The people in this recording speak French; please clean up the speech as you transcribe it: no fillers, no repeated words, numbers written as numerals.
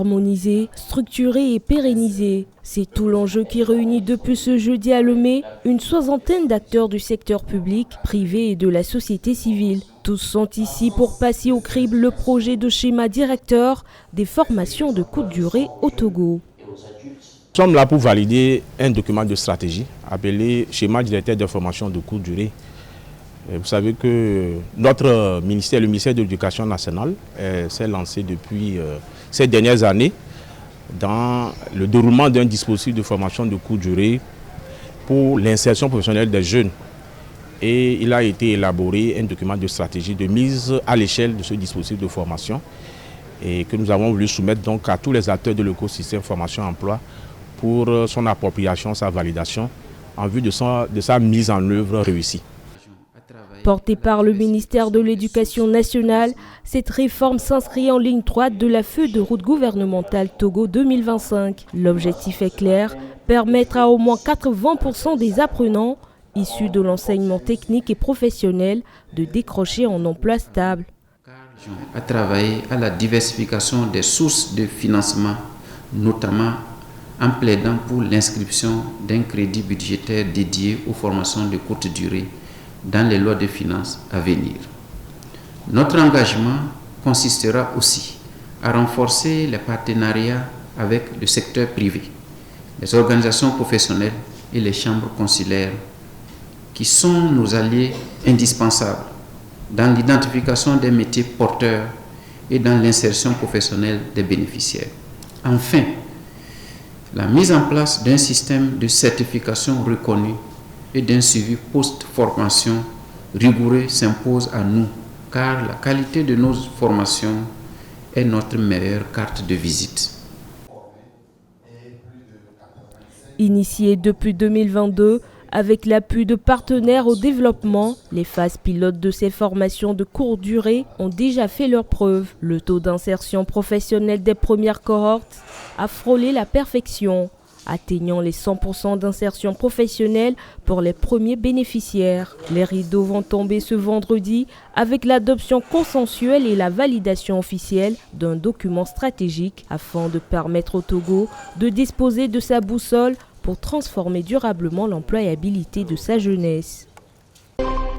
harmoniser, structurer et pérenniser. C'est tout l'enjeu qui réunit depuis ce jeudi à Lomé une soixantaine d'acteurs du secteur public, privé et de la société civile. Tous sont ici pour passer au crible le projet de schéma directeur des formations de courte durée au Togo. Nous sommes là pour valider un document de stratégie appelé schéma directeur de formation de courte durée. Vous savez que notre ministère, le ministère de l'Éducation nationale, s'est lancé depuis ces dernières années dans le déroulement d'un dispositif de formation de courte durée pour l'insertion professionnelle des jeunes. Et il a été élaboré un document de stratégie de mise à l'échelle de ce dispositif de formation et que nous avons voulu soumettre donc à tous les acteurs de l'écosystème formation-emploi pour son appropriation, sa validation en vue de sa mise en œuvre réussie. Portée par le ministère de l'Éducation nationale, cette réforme s'inscrit en ligne droite de la feuille de route gouvernementale Togo 2025. L'objectif est clair, permettre à au moins 80% des apprenants issus de l'enseignement technique et professionnel de décrocher un emploi stable. À travailler à la diversification des sources de financement, notamment en plaidant pour l'inscription d'un crédit budgétaire dédié aux formations de courte durée dans les lois de finances à venir. Notre engagement consistera aussi à renforcer les partenariats avec le secteur privé, les organisations professionnelles et les chambres consulaires, qui sont nos alliés indispensables dans l'identification des métiers porteurs et dans l'insertion professionnelle des bénéficiaires. Enfin, la mise en place d'un système de certification reconnu et d'un suivi post-formation rigoureux s'impose à nous, car la qualité de nos formations est notre meilleure carte de visite. Initiée depuis 2022, avec l'appui de partenaires au développement, les phases pilotes de ces formations de courte durée ont déjà fait leurs preuves. Le taux d'insertion professionnelle des premières cohortes a frôlé la perfection, atteignant les 100% d'insertion professionnelle pour les premiers bénéficiaires. Les rideaux vont tomber ce vendredi avec l'adoption consensuelle et la validation officielle d'un document stratégique afin de permettre au Togo de disposer de sa boussole pour transformer durablement l'employabilité de sa jeunesse.